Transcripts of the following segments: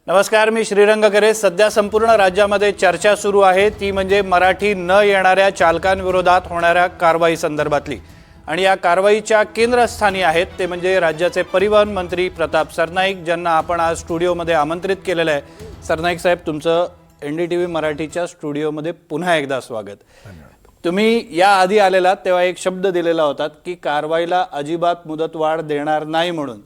नमस्कार, मी श्रीरंग करे। सध्या संपूर्ण राज्यामध्ये चर्चा सुरू आहे, ती म्हणजे मराठी न येणाऱ्या चालकांविरोधात होणाऱ्या कारवाई संदर्भातली। आणि या कारवाईच्या केंद्रस्थानी आहेत ते म्हणजे राज्याचे परिवहन मंत्री प्रताप सरनाईक, ज्यांना आपण आज स्टुडिओमध्ये आमंत्रित केलेलं आहे। सरनाईक साहेब, तुमचं NDTV मराठीच्या स्टुडिओमध्ये पुन्हा एकदा स्वागत। तुम्ही या आधी आलेला तेव्हा एक शब्द दिलेला होता की कारवाईला अजिबात मुदतवाढ देणार नाही म्हणून,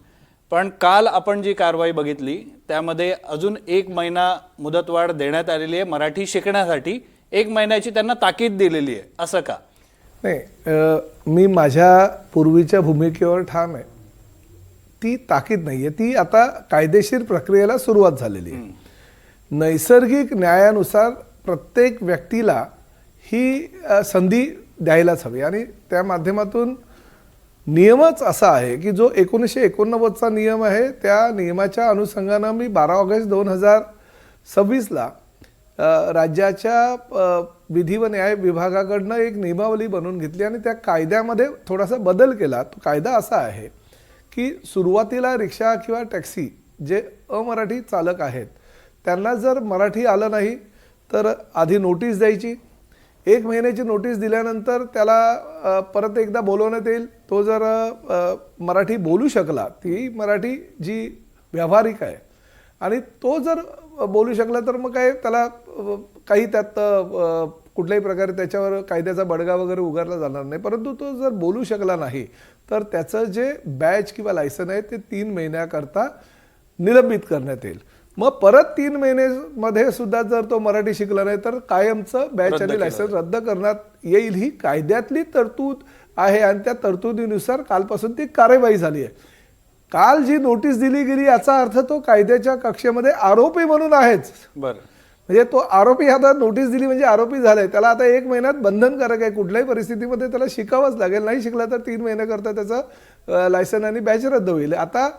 पण काल आपण जी कारवाई बघितली त्यामध्ये अजून 1 महिना मुदतवाढ देण्यात आलेली आहे मराठी शिकण्यासाठी। 1 महिन्याची त्यांना ताकीद दिलेली आहे, असं का? नाही, मी माझ्या पूर्वीच्या भूमिकेवर ठाम आहे। ती ताकीद नाहीये, ती आता कायदेशीर प्रक्रियेला सुरुवात झालेली आहे। नैसर्गिक न्यायानुसार प्रत्येक व्यक्तीला ही संधी द्यायलाच हवी आणि त्या माध्यमातून नियमच असा आहे की जो 1989चा नियम आहे, त्या नियमाच्या अनुषंगाने मी 12 ऑगस्ट 2026ला राज्याच्या विधी व न्याय विभागाकडनं एक नियमावली बनवून घेतली आणि त्या कायद्यामध्ये थोडासा बदल केला। तो कायदा असा आहे की सुरुवातीला रिक्षा किंवा टॅक्सी जे अमराठी चालक आहेत त्यांना जर मराठी आलं नाही तर आधी नोटीस द्यायची। 1 महिन्याची नोटीस दिल्यानंतर त्याला परत एकदा बोलवण्यात येईल। तो जर मराठी बोलू शकला, ती मराठी जी व्यावहारिक आहे आणि तो जर बोलू शकला तर मग काय त्याला काही त्यात कुठल्याही प्रकारे त्याच्यावर कायद्याचा बडगा वगैरे उगारला जाणार नाही। परंतु तो जर बोलू शकला नाही तर त्याचं जे बॅच किंवा लायसन आहे ते 3 महिन्याकरता निलंबित करण्यात येईल। मग परत 3 महिन्यामध्ये सुद्धा जर तो मराठी शिकला नाही तर कायमचं बॅच आणि लायसन रद्द करण्यात येईल। ही कायद्यातली तरतूद आहे आणि त्या तरतुदीनुसार कालपासून ती कार्यवाही झाली आहे। काल जी नोटीस दिली गेली याचा अर्थ तो कायद्याच्या कक्षेमध्ये आरोपी म्हणून आहेच। बरं, म्हणजे तो आरोपी आता नोटीस दिली म्हणजे आरोपी झालाय, त्याला आता 1 महिन्यात बंधनकारक आहे। कुठल्याही परिस्थितीमध्ये त्याला शिकावंच लागेल, नाही शिकला तर 3 महिन्याकरता त्याचं लायसन आणि बॅच रद्द होईल। आता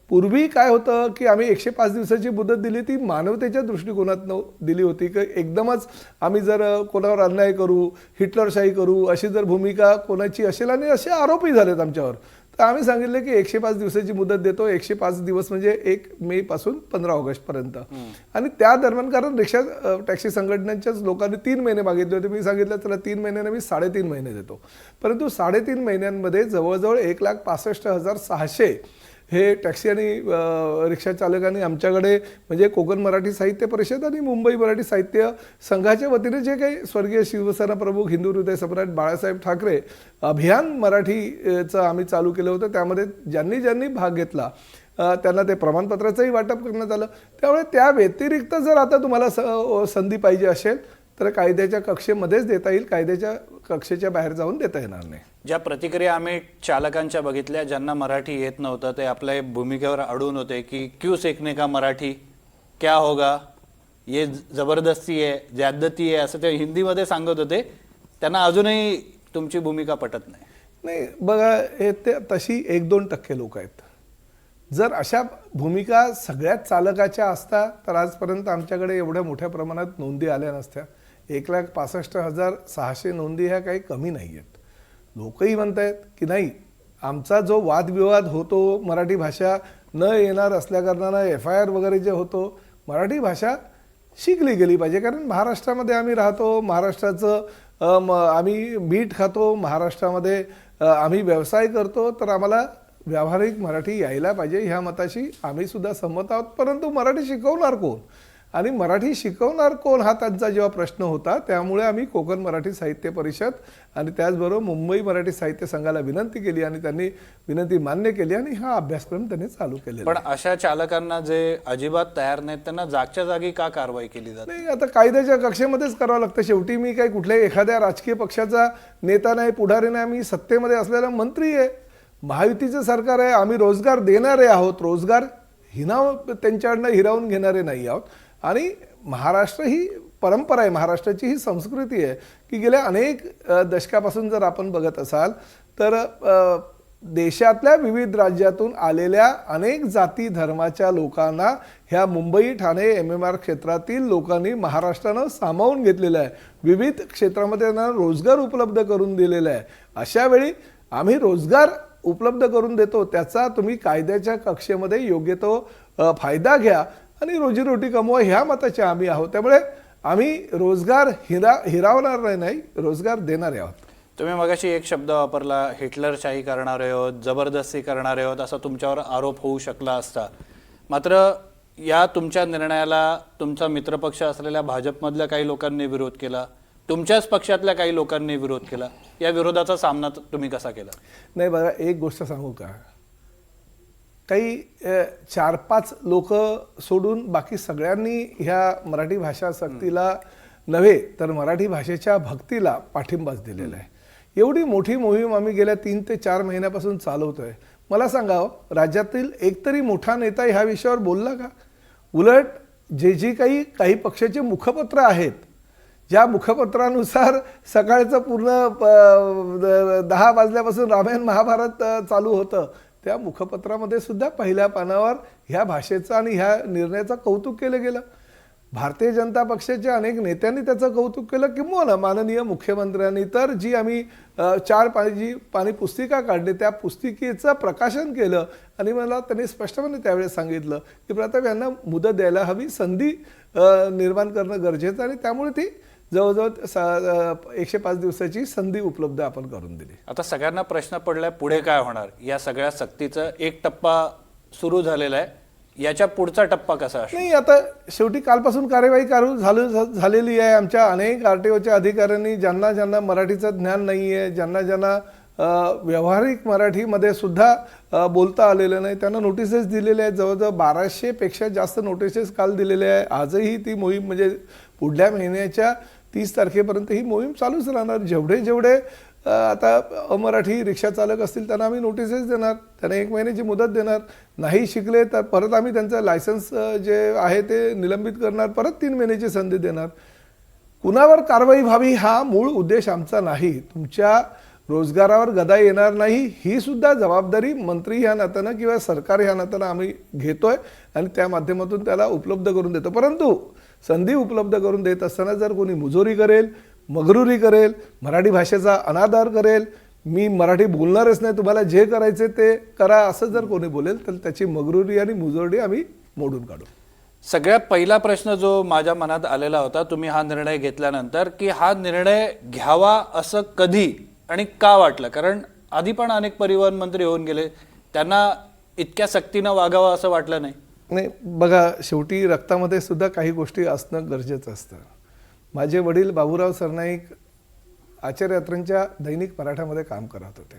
पूर्वी काय होतं की आम्ही 105 दिवसाची मुदत दिली, ती मानवतेच्या दृष्टिकोनातून दिली होती की एकदमच आम्ही जर कोणावर अन्याय करू, हिटलरशाही करू अशी जर भूमिका कोणाची असेल आणि असे आरोपी झालेत आमच्यावर, तर आम्ही सांगितले की 105 दिवसाची मुदत देतो। 105 दिवस म्हणजे 1 मे पासून 15 ऑगस्ट पर्यंत। आणि त्या दरम्यान कारण रिक्षा टॅक्सी संघटनांच्याच लोकांनी 3 महिने मागितले होते, मी सांगितलं त्याला 3 महिन्याने मी 3.5 महिने देतो। परंतु 3.5 महिन्यांमध्ये जवळजवळ 1,65,600 हे टॅक्सी आणि रिक्षा चालकांनी आमच्याकडे म्हणजे कोकण मराठी साहित्य परिषद आणि मुंबई मराठी साहित्य संघाच्या वतीने जे काही स्वर्गीय शिवसेना प्रमुख हिंदू हृदय सम्राट बाळासाहेब ठाकरे अभियान मराठीचं आम्ही चालू केलं होतं, त्यामध्ये ज्यांनी ज्यांनी भाग घेतला त्यांना ते प्रमाणपत्राचंही वाटप करण्यात आलं। त्यामुळे त्या व्यतिरिक्त जर आता तुम्हाला संधी पाहिजे असेल तर कायद्याच्या कक्षेमध्येच देता येईल, कायद्याच्या कक्षेच्या बाहेर जाऊन देता येणार नाही। ज्या प्रतिक्रिया आम्ही चालकांच्या बघितल्या, ज्यांना मराठी येत नव्हतं ते आपल्या भूमिकेवर अडून होते की क्यों सीखने का मराठी, क्या होगा, ये जबरदस्ती है, ज्यादती है, असं ते हिंदीमध्ये सांगत होते। त्यांना अजूनही तुमची भूमिका पटत नाही? नाही बघा, हे ते तशी 1-2% लोक आहेत। जर अशा भूमिका सगळ्याच चालकाच्या असता तर आजपर्यंत आमच्याकडे एवढ्या मोठ्या प्रमाणात नोंदी आल्या नसत्या। 1,65,600 नोंदी ह्या काही कमी नाही आहेत। लोकही म्हणतायत की नाही, आमचा जो वादविवाद होतो मराठी भाषा न येणार असल्याकारणानं FIR वगैरे जे होतो, मराठी भाषा शिकली गेली पाहिजे। कारण महाराष्ट्रामध्ये आम्ही राहतो, महाराष्ट्राचं आम्ही मीठ खातो, महाराष्ट्रामध्ये आम्ही व्यवसाय करतो, तर आम्हाला व्यावहारिक मराठी यायला पाहिजे ह्या मताशी आम्ही सुद्धा सहमत आहोत। परंतु मराठी शिकवणार कोण आणि मराठी शिकवणार कोण हा त्यांचा जेव्हा प्रश्न होता, त्यामुळे आम्ही कोकण मराठी साहित्य परिषद आणि त्याचबरोबर मुंबई मराठी साहित्य संघाला विनंती केली आणि त्यांनी विनंती मान्य केली आणि हा अभ्यासक्रम त्यांनी चालू केलेला। पण अशा चालकांना जे अजिबात तयार नाहीत त्यांना जागच्या जागी का कारवाई केली जाते? नाही, आता कायद्याच्या कक्षेमध्येच करावं लागतं। शेवटी मी काही कुठल्याही एखाद्या राजकीय पक्षाचा नेता नाही, पुढारी नाही, आम्ही सत्तेमध्ये असलेला मंत्री आहे, महायुतीचं सरकार आहे, आम्ही रोजगार देणारे आहोत, रोजगार त्यांच्याकडनं हिरावून घेणारे नाही आहोत। आणि महाराष्ट्र ही परंपरा आहे, महाराष्ट्राची ही संस्कृती आहे की गेल्या अनेक दशकापासून जर आपण बघत असाल तर देशातल्या विविध राज्यातून आलेल्या अनेक जाती धर्माच्या लोकांना ह्या मुंबई ठाणे MMR क्षेत्रातील लोकांनी महाराष्ट्रानं सामावून घेतलेलं आहे। विविध क्षेत्रामध्ये त्यांना रोजगार उपलब्ध करून दिलेला आहे। अशा वेळी आम्ही रोजगार उपलब्ध करून देतो, त्याचा तुम्ही कायद्याच्या कक्षेमध्ये योग्य तो फायदा घ्या आणि रोजीरोटी कमवा ह्या मताचे आम्ही आहोत. त्यामुळे आम्ही रोजगार हिरावणार नाही, रोजगार देणारे आहोत. तुम्ही मगाशी एक शब्द वापरला, हिटलरशाही करणारे आहोत, जबरदस्ती करणारे आहोत, असा तुमच्यावर आरोप होऊ शकला असता. मात्र या तुमच्या निर्णयाला तुमचा मित्रपक्ष असलेल्या भाजपमधल्या काही लोकांनी विरोध केला, तुमच्याच पक्षातल्या काही लोकांनी विरोध केला. या विरोधाचा सामना तुम्ही कसा केला? नाही बघा, एक गोष्ट सांगू का, काही 4-5 लोक सोडून बाकी सगळ्यांनी ह्या मराठी भाषा सक्तीला नव्हे तर मराठी भाषेच्या भक्तीला पाठिंबाच दिलेला आहे. एवढी मोठी मोहीम आम्ही गेल्या 3 ते 4 महिन्यापासून चालवतोय. मला सांगावं, राज्यातील एकतरी मोठा नेता ह्या विषयावर बोलला का? उलट जे काही पक्षाचे मुखपत्र आहेत, ज्या मुखपत्रानुसार सकाळचं पूर्ण 10 वाजल्यापासून रामायण महाभारत चालू होतं, त्या मुखपत्रामध्ये सुद्धा पहिल्या पानावर ह्या भाषेचं आणि ह्या निर्णयाचं कौतुक केलं गेलं. भारतीय जनता पक्षाच्या अनेक नेत्यांनी त्याचं कौतुक केलं, किंवा माननीय मुख्यमंत्र्यांनी तर जी आम्ही 4 पानी पुस्तिका काढली, त्या पुस्तिकेचं प्रकाशन केलं. आणि मला त्यांनी स्पष्टपणे त्यावेळेस सांगितलं की प्रताप यांना मुदत द्यायला हवी, संधी निर्माण करणं गरजेचं, आणि त्यामुळे ती जवळजवळ 105 दिवसाची संधी उपलब्ध आपण करून दिली. आता सगळ्यांना प्रश्न पडलाय, पुढे काय होणार? या सगळ्या सक्तीचा एक टप्पा सुरू झालेला आहे, याच्या पुढचा टप्पा कसा असणार? नाही, आता शेवटी कालपासून कार्यवाही झालेली आहे. आमच्या अनेक आरटीओच्या अधिकाऱ्यांनी ज्यांना मराठीचं ज्ञान नाही आहे, ज्यांना व्यावहारिक मराठीमध्ये सुद्धा बोलता आलेलं नाही, त्यांना नोटिसेस दिलेल्या आहेत. जवळजवळ 1200 पेक्षा जास्त नोटिसेस काल दिलेले आहे. आजही ती मोहीम म्हणजे पुढल्या महिन्याच्या 30 तारखेपर्यंत ही मोहीम चालूच राहणार. जेवढे आता अमराठी रिक्षा चालक असतील त्यांना आम्ही नोटिसेस देणार, त्यांना 1 महिन्याची मुदत देणार. नाही शिकले तर परत आम्ही त्यांचं लायसन्स जे आहे ते निलंबित करणार, परत 3 महिन्याची संधी देणार. कुणावर कारवाई व्हावी हा मूळ उद्देश आमचा नाही. तुमच्या रोजगारावर गदा येणार नाही, ही सुद्धा जबाबदारी मंत्री ह्या नात्यानं किंवा सरकार ह्या नात्यानं आम्ही घेतोय आणि त्या माध्यमातून त्याला उपलब्ध करून देतो. परंतु संधी उपलब्ध करून देत असताना जर कोणी मुजोरी करेल, मगरुरी करेल, मराठी भाषेचा अनादर करेल, मी मराठी बोलणारच नाही, तुम्हाला जे करायचे ते करा, असं जर कोणी बोलेल तर त्याची मगरुरी आणि मुजोरी आम्ही मोडून काढू. सगळ्यात पहिला प्रश्न जो माझ्या मनात आलेला होता तुम्ही हा निर्णय घेतल्यानंतर, की हा निर्णय घ्यावा असं कधी आणि का वाटलं? कारण आधी पण अनेक परिवहन मंत्री होऊन गेले, त्यांना इतक्या सक्तीनं वागावं असं वाटलं नाही. नाही बघा, शेवटी रक्तामध्ये सुद्धा काही गोष्टी असणं गरजेचं असतं. माझे वडील बाबूराव सरनाईक आचार्य यात्रांच्या दैनिक मराठामध्ये काम करत होते.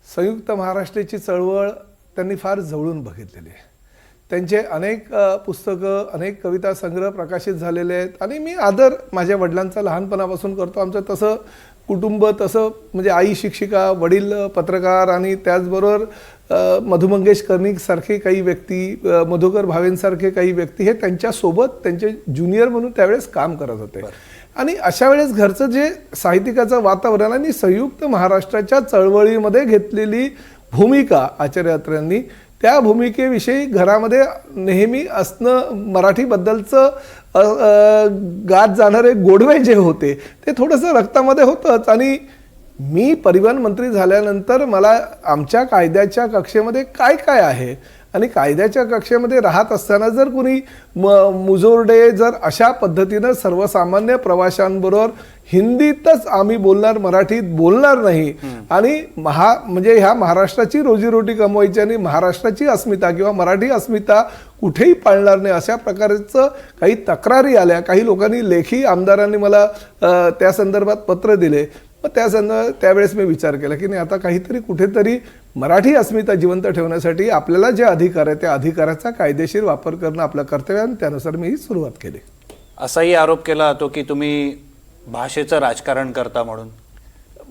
संयुक्त महाराष्ट्राची चळवळ त्यांनी फार जवळून बघितलेली आहे. त्यांचे अनेक पुस्तकं, अनेक कविता संग्रह प्रकाशित झालेले आहेत आणि मी आदर माझ्या वडिलांचा लहानपणापासून करतो. आमचं तसं कुटुंब, तसं म्हणजे आई शिक्षिका, वडील पत्रकार आणि त्याचबरोबर मधु मंगेश कर्णिक सारखे काही व्यक्ती, मधुकर भावेंसारखे काही व्यक्ती हे त्यांच्यासोबत त्यांचे ज्युनियर म्हणून त्यावेळेस काम करत होते. आणि अशा वेळेस घरचं जे साहित्यिकाचं वातावरण आणि संयुक्त महाराष्ट्राच्या चळवळीमध्ये घेतलेली भूमिका आचार्य यात्र्यांनी, त्या भूमिकेविषयी घरामध्ये नेहमी असणं, मराठीबद्दलचं गात जाणारे गोडवे जे होते ते थोडंसं रक्तामध्ये होतंच. आणि मी परिवहन मंत्री झाल्यानंतर मला आमच्या कायद्याच्या कक्षेमध्ये काय काय आहे आणि कायद्याच्या कक्षेमध्ये राहत असताना जर कुणी मुजोरडे जर अशा पद्धतीनं सर्वसामान्य प्रवाशांबरोबर हिंदीतच आम्ही बोलणार, मराठीत बोलणार नाही आणि म्हणजे ह्या महाराष्ट्राची रोजीरोटी कमवायची आणि महाराष्ट्राची अस्मिता किंवा मराठी अस्मिता कुठेही पाळणार नाही, अशा प्रकारचं काही तक्रारी आल्या. काही लोकांनी लेखी आमदारांनी मला त्या संदर्भात पत्र दिले. मग त्यावेळेस मी विचार केला की नाही, आता काहीतरी कुठेतरी मराठी अस्मिता जिवंत ठेवण्यासाठी आपल्याला जे अधिकार आहे त्या अधिकाराचा कायदेशीर वापर करणं आपलं कर्तव्य आहे. त्यानुसार मी ही सुरुवात केली. असाही आरोप केला जातो की तुम्ही भाषेचं राजकारण करता म्हणून.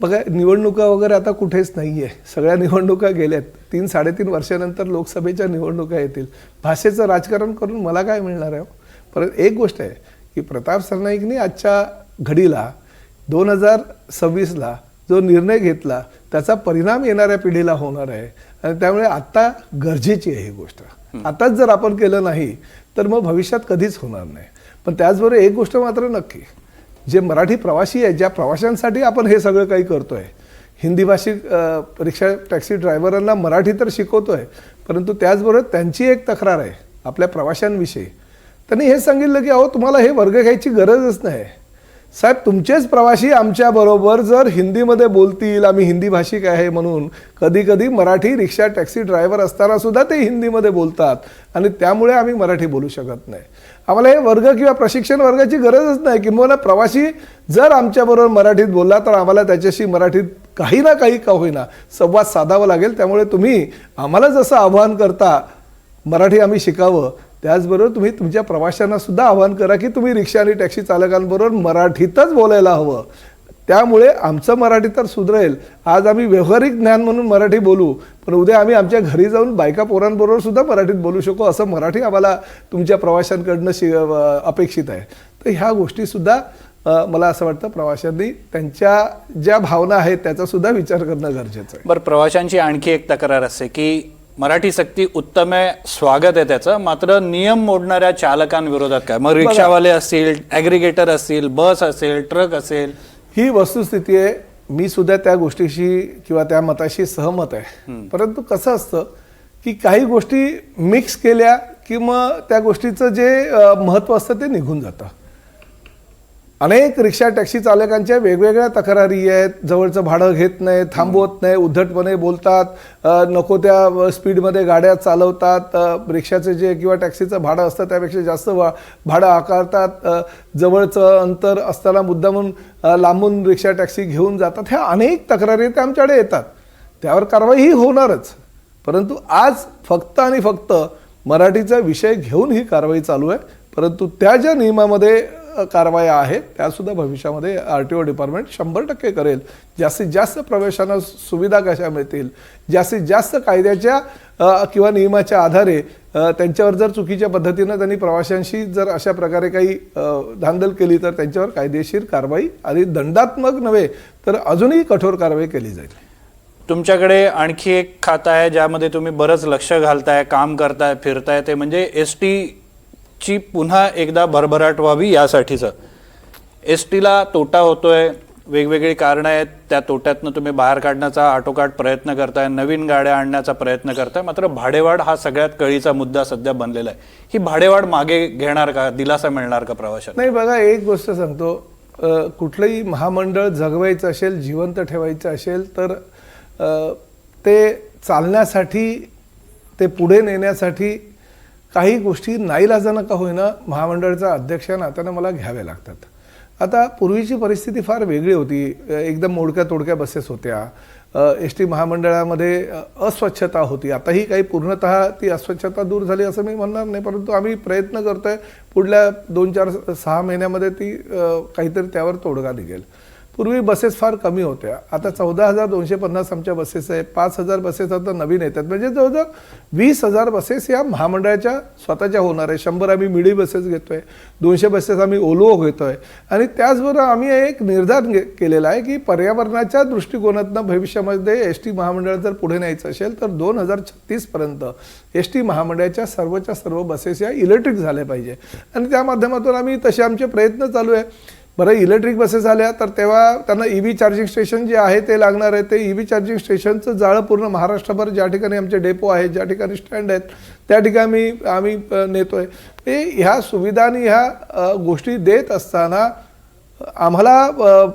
बघा, निवडणुका वगैरे आता कुठेच नाही आहे. सगळ्या निवडणुका गेल्यात. 3-3.5 वर्षानंतर लोकसभेच्या निवडणुका येतील. भाषेचं राजकारण करून मला काय मिळणार आहे? परत एक गोष्ट आहे की प्रताप सरनाईकनी आजच्या घडीला 2026ला जो निर्णय घेतला त्याचा परिणाम येणाऱ्या पिढीला होणार आहे आणि त्यामुळे आता गरजेची आहे ही गोष्ट. आताच जर आपण केलं नाही तर मग भविष्यात कधीच होणार नाही. पण त्याचबरोबर एक गोष्ट मात्र नक्की, जे मराठी प्रवासी आहेत, ज्या प्रवाशांसाठी आपण हे सगळं काही करतोय, हिंदी भाषिक रिक्षा टॅक्सी ड्रायव्हरांना मराठी तर शिकवतोय, परंतु त्याचबरोबर त्यांची एक तक्रार आहे आपल्या प्रवाशांविषयी त्यांनी हे सांगितलं की अहो तुम्हाला हे वर्ग घ्यायची गरजच नाही साहेब, तुमचेच प्रवासी आमच्याबरोबर जर हिंदीमध्ये बोलतील, आम्ही हिंदी भाषिक आहे म्हणून कधी कधी मराठी रिक्षा टॅक्सी ड्रायव्हर असताना सुद्धा ते हिंदीमध्ये बोलतात आणि त्यामुळे आम्ही मराठी बोलू शकत नाही. आम्हाला हे वर्ग किंवा प्रशिक्षण वर्गाची गरजच नाही. किंवा प्रवासी जर आमच्याबरोबर मराठीत बोलला तर आम्हाला त्याच्याशी मराठीत काही ना काही का होईना संवाद साधावा लागेल. त्यामुळे तुम्ही आम्हाला जसं आव्हान करता मराठी आम्ही शिकावं, त्याचबरोबर तुम्ही तुमच्या प्रवाशांना सुद्धा आवाहन करा की तुम्ही रिक्षा आणि टॅक्सी चालकांबरोबर मराठीतच बोलायला हवं. त्यामुळे आमचं मराठी तर सुधरेल. आज आम्ही व्यावहारिक ज्ञान म्हणून मराठी बोलू, पण उद्या आम्ही आमच्या घरी जाऊन बायका पोरांबरोबर सुद्धा मराठीत बोलू शकू, असं मराठी आम्हाला तुमच्या प्रवाशांकडनं अपेक्षित आहे. तर ह्या गोष्टीसुद्धा मला असं वाटतं प्रवाशांनी त्यांच्या ज्या भावना आहेत त्याचा सुद्धा विचार करणं गरजेचं आहे. बरं, प्रवाशांची आणखी एक तक्रार असते की मराठी सक्ती उत्तम आहे, स्वागत आहे त्याचं, मात्र नियम मोडणाऱ्या चालकांविरोधात काय? मग रिक्षावाले असतील, ॲग्रिगेटर असतील, बस असेल, ट्रक असेल, ही वस्तुस्थिती आहे. मी सुद्धा त्या गोष्टीशी किंवा त्या मताशी सहमत आहे. परंतु कसं असतं की काही गोष्टी मिक्स केल्या की मग त्या गोष्टीचं जे महत्त्व असतं ते निघून जातं. अनेक रिक्षा टॅक्सी चालकांच्या वेगवेगळ्या तक्रारी आहेत. जवळचं भाडं घेत नाही, थांबवत नाही, उद्धटपणे बोलतात, नको त्या स्पीडमध्ये गाड्या चालवतात, रिक्षाचे जे किंवा टॅक्सीचं भाडं असतं त्यापेक्षा जास्त भाडं आकारतात, जवळचं अंतर असताना मुद्दामून लांबून रिक्षा टॅक्सी घेऊन जातात. ह्या अनेक तक्रारी त्या आमच्याकडे येतात. त्यावर कारवाई ही होणारच. परंतु आज फक्त आणि फक्त मराठीचा विषय घेऊन ही कारवाई चालू आहे. परंतु त्या ज्या नियमामध्ये कारवाया आहेत त्यासुद्धा भविष्यामध्ये RTO डिपार्टमेंट 100% करेल. जास्तीत जास्त प्रवाशांना सुविधा कशा मिळतील, जास्तीत जास्त कायद्याच्या किंवा नियमाच्या आधारे त्यांच्यावर जर चुकीच्या पद्धतीनं त्यांनी प्रवाशांशी जर अशा प्रकारे काही धांदल केली तर त्यांच्यावर कायदेशीर कारवाई आणि दंडात्मक नव्हे तर अजूनही कठोर कारवाई केली जाईल. तुमच्याकडे आणखी एक खातं आहे ज्यामध्ये तुम्ही बरंच लक्ष घालताय, काम करताय, फिरताय, ते म्हणजे ST ची पुन्हा एकदा भरभराट व्हावी यासाठीचं. STला तोटा होतोय, वेगवेगळी कारणं आहेत, त्या तोट्यातनं तुम्ही बाहेर काढण्याचा आटोकाट प्रयत्न करताय, नवीन गाड्या आणण्याचा प्रयत्न करताय, मात्र भाडेवाढ हा सगळ्यात कळीचा मुद्दा सध्या बनलेला आहे. ही भाडेवाढ मागे घेणार का? दिलासा मिळणार का प्रवाशांना? नाही, बघा एक गोष्ट सांगतो, कुठलंही महामंडळ जगवायचं असेल, जिवंत ठेवायचं असेल तर ते चालण्यासाठी, ते पुढे नेण्यासाठी काही गोष्टी नाईलाजानं का होईना महामंडळाचा अध्यक्ष नात्यानं मला घ्याव्या लागतात. आता पूर्वीची परिस्थिती फार वेगळी होती. एकदम मोडक्या तोडक्या बसेस होत्या. ST महामंडळामध्ये अस्वच्छता होती. आताही काही पूर्णतः ती अस्वच्छता दूर झाली असं मी म्हणणार नाही, परंतु आम्ही प्रयत्न करतोय पुढल्या 2-4-6 महिन्यामध्ये ती काहीतरी त्यावर तोडगा निघेल. पूर्वी बसेस फार कमी होत्या, आता 14,250 आमच्या बसेस आहे. 5,000 बसेस आता नवीन येतात, म्हणजे जवळजवळ 20,000 बसेस या महामंडळाच्या स्वतःच्या होणार आहे. 100 आम्ही मिडी बसेस घेतोय, 200 बसेस आम्ही ओलो घेतोय. आणि त्याचबरोबर आम्ही एक निर्धार केलेला आहे की पर्यावरणाच्या दृष्टिकोनातनं भविष्यामध्ये ST महामंडळ जर पुढे न्यायचं असेल तर 2036 पर्यंत ST महामंडळाच्या सर्वच्या सर्व बसेस या इलेक्ट्रिक झाल्या पाहिजे. आणि त्या माध्यमातून आम्ही तसे आमचे प्रयत्न चालू आहे. बरं, इलेक्ट्रिक बसेस आल्या तर तेव्हा त्यांना EV चार्जिंग स्टेशन जे आहे ते लागणार आहे. ते EV चार्जिंग स्टेशनचं जाळं पूर्ण महाराष्ट्रभर ज्या ठिकाणी आमचे डेपो आहेत, ज्या ठिकाणी स्टँड आहेत त्या ठिकाणी आम्ही नेतोय. ते ह्या सुविधा आणि ह्या गोष्टी देत असताना आम्हाला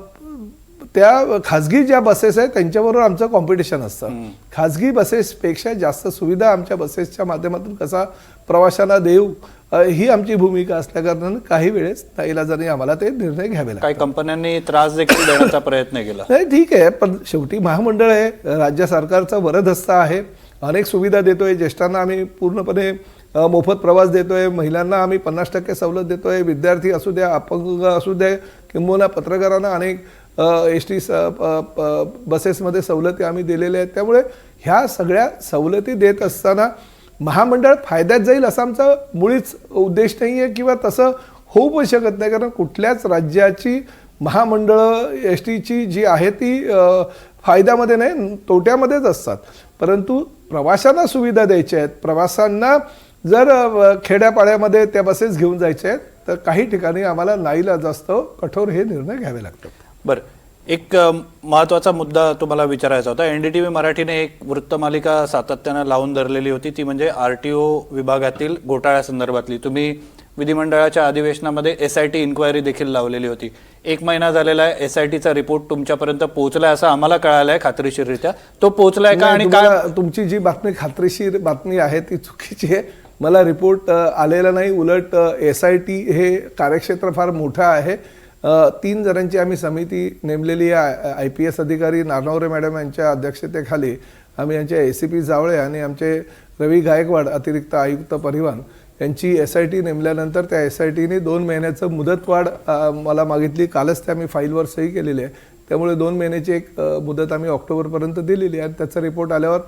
त्या खाजगी ज्या बसेस आहेत त्यांच्याबरोबर आमचं कॉम्पिटिशन असतं. खाजगी बसेसपेक्षा जास्त सुविधा आमच्या बसेसच्या माध्यमातून कसा प्रवाशांना देऊ ही आमची भूमिका असल्याकारणानं काही वेळेस नाईलाजाने आम्हाला ते निर्णय घ्यावे लागतात. काही कंपन्यांनी त्रास देखील देण्याचा प्रयत्न केला. नाही, ठीक आहे, पण शेवटी महामंडळ आहे, राज्य सरकारचा वरदहस्ता आहे, अनेक सुविधा देतोय. ज्येष्ठांना आम्ही पूर्णपणे मोफत प्रवास देतोय, महिलांना आम्ही 50% सवलत देतोय, विद्यार्थी असू द्या, अपंग असू द्या, किंबहुना पत्रकारांना अनेक ST बसेसमध्ये सवलती आम्ही दिलेल्या आहेत. त्यामुळे ह्या सगळ्या सवलती देत असताना महामंडळ फायद्यात जाईल असा आमचा मुळीच उद्देश नाही आहे किंवा तसं होऊ पण शकत नाही. कारण कुठल्याच राज्याची महामंडळं STची जी आहे ती फायद्यामध्ये नाही तोट्यामध्येच असतात. परंतु प्रवाशांना सुविधा द्यायच्या आहेत, प्रवाशांना जर खेड्यापाड्यामध्ये त्या बसेस घेऊन जायच्या आहेत तर काही ठिकाणी आम्हाला नाईलाजास्तव कठोर हे निर्णय घ्यावे लागतात. बरं, एक महत्त्वाचा मुद्दा तुम्हाला विचारायचा होता. NDTV मराठीने एक वृत्तमालिका सातत्यानं लावून धरलेली होती, ती म्हणजे RTO विभागातील घोटाळ्यासंदर्भातली. तुम्ही विधिमंडळाच्या अधिवेशनामध्ये SIT इन्क्वायरी देखील लावलेली होती. 1 महिना झालेला आहे, SITचा रिपोर्ट तुमच्यापर्यंत पोहोचलाय असं आम्हाला कळालंय खात्रीशीररित्या. तो पोहोचलाय का आणि काय? तुमची जी बातमी खात्रीशीर बातमी आहे ती चुकीची आहे. मला रिपोर्ट आलेला नाही. उलट SIT हे कार्यक्षेत्र फार मोठं आहे. 3 जणांची आम्ही समिती नेमलेली आहे. IPS अधिकारी नारनवरे मॅडम यांच्या अध्यक्षतेखाली आम्ही यांचे ACP जावळे आणि आमचे रवी गायकवाड अतिरिक्त आयुक्त परिवहन यांची SIT नेमल्यानंतर त्या SITने 2 महिन्याचं मुदतवाढ मला मागितली. कालच त्या मी फाईलवर सही केलेली आहे. त्यामुळे 2 महिन्याची एक मुदत आम्ही ऑक्टोबरपर्यंत दिलेली आहे. त्याचा रिपोर्ट आल्यावर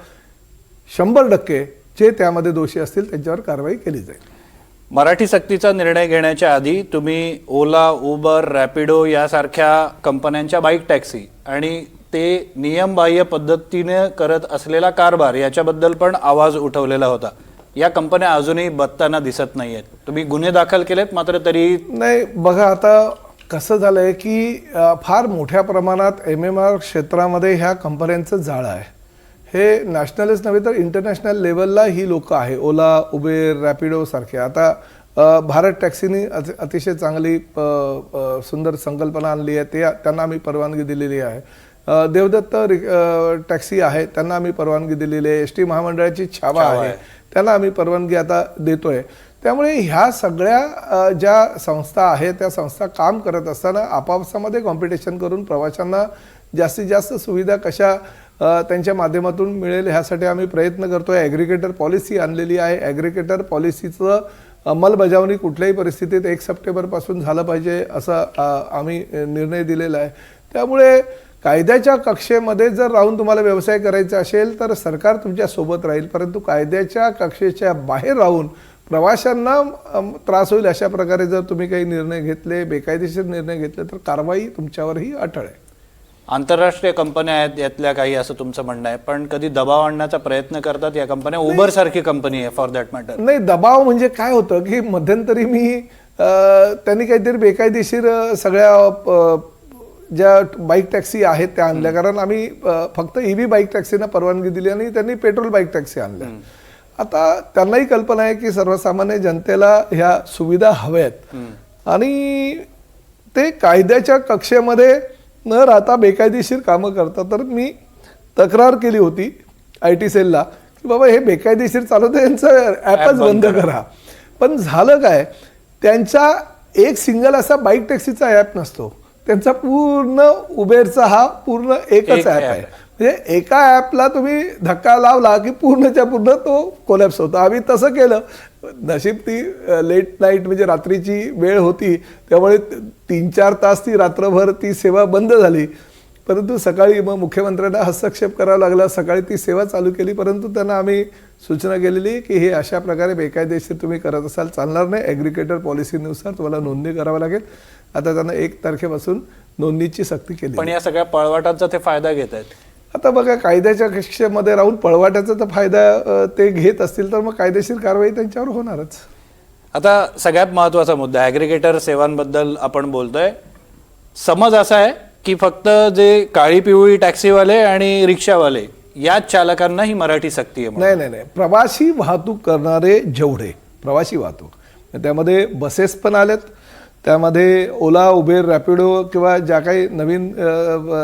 100% जे त्यामध्ये दोषी असतील त्यांच्यावर कारवाई केली जाईल. मराठी सक्तीचा निर्णय घेण्याच्या आधी तुम्ही ओला, उबर, रॅपिडो यासारख्या कंपन्यांच्या बाईक टॅक्सी आणि ते नियमबाह्य पद्धतीने करत असलेला कारभार याच्याबद्दल पण आवाज उठवलेला होता. या कंपन्या अजूनही बदताना दिसत नाहीयेत. तुम्ही गुन्हे दाखल केलेत मात्र तरी नाही. बघा आता कसं झालंय की फार मोठ्या प्रमाणात MMR क्षेत्रामध्ये ह्या कंपन्यांचं जाळं आहे. हे नॅशनलच नव्हे तर इंटरनॅशनल लेवलला ही लोक आहे. ओला, उबेर, रॅपिडो सारखे. आता भारत टॅक्सीनी अतिशय चांगली सुंदर संकल्पना आणली आहे. त्यांना आम्ही परवानगी दिलेली आहे. देवदत्त टॅक्सी आहे, त्यांना आम्ही परवानगी दिलेली आहे. ST महामंडळाची छावा आहे, त्यांना आम्ही परवानगी आता देतोय. त्यामुळे ह्या सगळ्या ज्या संस्था आहेत त्या संस्था काम करत असताना आपापसामध्ये कॉम्पिटिशन करून प्रवाशांना जास्तीत जास्त सुविधा कशा त्यांच्या माध्यमातून मिळेल ह्यासाठी आम्ही प्रयत्न करतोय. ॲग्रिगेटर पॉलिसी आणलेली आहे. ॲग्रिगेटर पॉलिसीचं अंमलबजावणी कुठल्याही परिस्थितीत 1 सप्टेंबरपासून झालं पाहिजे असा आम्ही निर्णय दिलेला आहे. त्यामुळे कायद्याच्या कक्षेमध्ये जर राहून तुम्हाला व्यवसाय करायचा असेल तर सरकार तुमच्या सोबत राहील, परंतु कायद्याच्या कक्षेच्या बाहेर राहून प्रवाशांना त्रास होईल अशा प्रकारे जर तुम्ही काही निर्णय घेतले, बेकायदेशीर निर्णय घेतले तर कारवाई तुमच्यावरही अटळ आहे. आंतरराष्ट्रीय कंपन्या आहेत यातल्या काही असं तुमचं म्हणणं आहे, पण कधी दबाव आणण्याचा प्रयत्न करतात या कंपन्या? उबर सारखी कंपनी आहे फॉर दॅट मॅटर. नाही, दबाव म्हणजे काय होतं की मध्यंतरी त्यांनी काहीतरी बेकायदेशीर सगळ्या ज्या बाईक टॅक्सी आहेत त्या आणल्या. कारण आम्ही फक्त EV बाईक टॅक्सीना परवानगी दिली आणि त्यांनी पेट्रोल बाईक टॅक्सी आणल्या. आता त्यांनाही कल्पना आहे की सर्वसामान्य जनतेला ह्या सुविधा हव्यात आणि ते कायद्याच्या कक्षेमध्ये न राहता बेकायदेशीर कामं करतात. तर मी तक्रार केली होती IT सेलला की बाबा हे बेकायदेशीर चालवतं, यांचं ॲपच बंद करा. पण झालं काय, त्यांचा एक सिंगल असा बाईक टॅक्सीचा ॲप नसतो. त्यांचा पूर्ण उबेरचा हा पूर्ण एकच ॲप आहे. म्हणजे एका ॲपला तुम्ही धक्का लावला की पूर्णच्या पूर्ण तो कोलॅप्स होतो. आम्ही तसं केलं. नशीब ती लेट नाईट म्हणजे रात्रीची वेळ होती, त्यामुळे 3-4 तास ती रात्रभर ती सेवा बंद झाली. परंतु सकाळी मग मुख्यमंत्र्यांना हस्तक्षेप करावा लागला. सकाळी ती सेवा चालू केली, परंतु त्यांना आम्ही सूचना केलेली की हे अशा प्रकारे बेकायदेशीर तुम्ही करत असाल चालणार नाही. ॲग्रिगेटर पॉलिसीनुसार तुम्हाला नोंदणी करावी लागेल. आता त्यांना 1 तारखेपासून नोंदणीची सक्ती केली. पण या सगळ्या पळवाटांचा ते फायदा घेत आहेत. आता बघा, कायद्याच्या कक्षेमध्ये राहून पळवाट्याचा तर फायदा ते घेत असतील तर मग कायदेशीर कारवाई त्यांच्यावर होणारच. आता सगळ्यात महत्त्वाचा मुद्दा ॲग्रिगेटर सेवांबद्दल आपण बोलतोय. समज असा आहे की फक्त जे काळी पिवळी टॅक्सीवाले आणि रिक्षावाले याच चालकांना ही मराठी सक्ती आहे? नाही नाही नाही, प्रवासी वाहतूक करणारे जेवढे प्रवासी वाहतूक त्यामध्ये बसेस पण आलेत, त्यामध्ये ओला, उबेर, रॅपिडो किंवा ज्या काही नवीन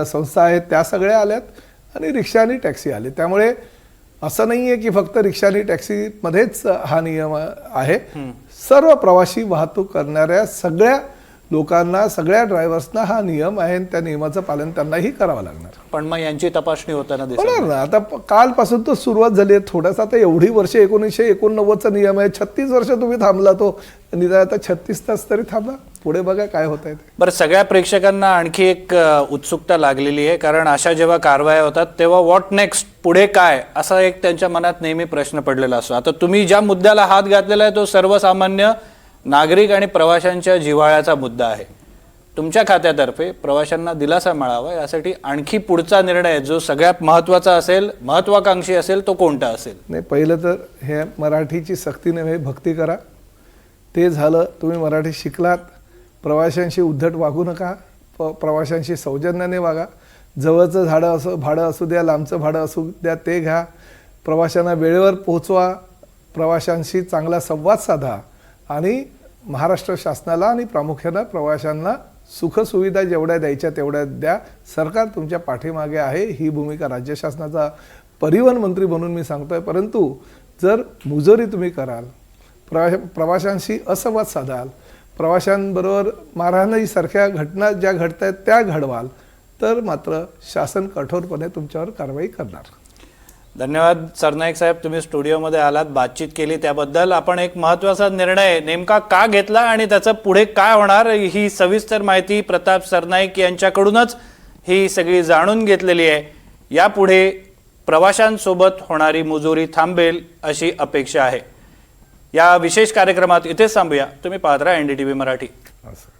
संस्था आहेत त्या सगळ्या आल्यात आणि रिक्षा आणि टॅक्सी आले. त्यामुळे असं नाही आहे की फक्त रिक्षा आणि टॅक्सीमध्येच हा नियम आहे. सर्व प्रवासी वाहतूक करणाऱ्या सगळ्या लोकांना, सगळ्या ड्रायव्हर्सना हा नियम आहे आणि त्या नियमाचं पालन त्यांनाही करावं लागणार. पण मग यांची तपासणी होताना होणार ना. आता कालपासून तो सुरुवात झाली आहे. थोडासा आता एवढी वर्ष 1989चा नियम आहे. 36 वर्ष तुम्ही थांबला तो, निदान आता 36 तास तरी थांबा. पुढे बघा काय होत आहे. बरं, सगळ्या प्रेक्षकांना आणखी एक उत्सुकता लागलेली आहे, कारण अशा जेव्हा कारवाया होतात तेव्हा व्हॉट नेक्स्ट, पुढे काय, असा एक त्यांच्या मनात नेहमी प्रश्न पडलेला असतो. आता तुम्ही ज्या मुद्द्याला हात घातलेला आहे तो सर्वसामान्य नागरिक आणि प्रवाशांच्या जिव्हाळ्याचा मुद्दा आहे. तुमच्या खात्यातर्फे प्रवाशांना दिलासा मिळावा यासाठी आणखी पुढचा निर्णय जो सगळ्यात महत्त्वाचा असेल, महत्त्वाकांक्षी असेल, तो कोणता असेल? नाही, पहिलं तर हे मराठीची सक्ती नव्हे, भक्ती करा. ते झालं. तुम्ही मराठी शिकलात, प्रवाशांशी उद्धट वागू नका, प्रवाशांशी सौजन्याने वागा. जवळचं भाडं असू द्या, लांबचं भाडं असू द्या, ते घ्या. प्रवाशांना वेळेवर पोहोचवा, प्रवाशांशी चांगला संवाद साधा आणि महाराष्ट्र शासनाला आणि प्रामुख्यानं प्रवाशांना सुखसुविधा जेवढ्या द्यायच्या तेवढ्या द्या. सरकार तुमच्या पाठीमागे आहे, ही भूमिका राज्य शासनाचा परिवहन मंत्री म्हणून मी सांगतोय. परंतु जर मुजोरी तुम्ही कराल, प्रवाशांशी असंवाद साधाल, प्रवाशांबरोबर मारहाणीसारख्या घटना ज्या घडत आहेत त्या घडवाल, तर मात्र शासन कठोरपणे तुमच्यावर कारवाई करणार. धन्यवाद सरनाईक साहेब, तुम्ही स्टुडिओमध्ये आलात, बातचीत केली त्याबद्दल. आपण एक महत्त्वाचा निर्णय नेमका का घेतला आणि त्याचं पुढे काय होणार ही सविस्तर माहिती प्रताप सरनाईक यांच्याकडूनच ही सगळी जाणून घेतलेली आहे. यापुढे प्रवाशांसोबत होणारी मुजोरी थांबेल अशी अपेक्षा आहे. या विशेष कार्यक्रमात इथेच थांबूया. तुम्ही पाहत राहा NDTV मराठी. असं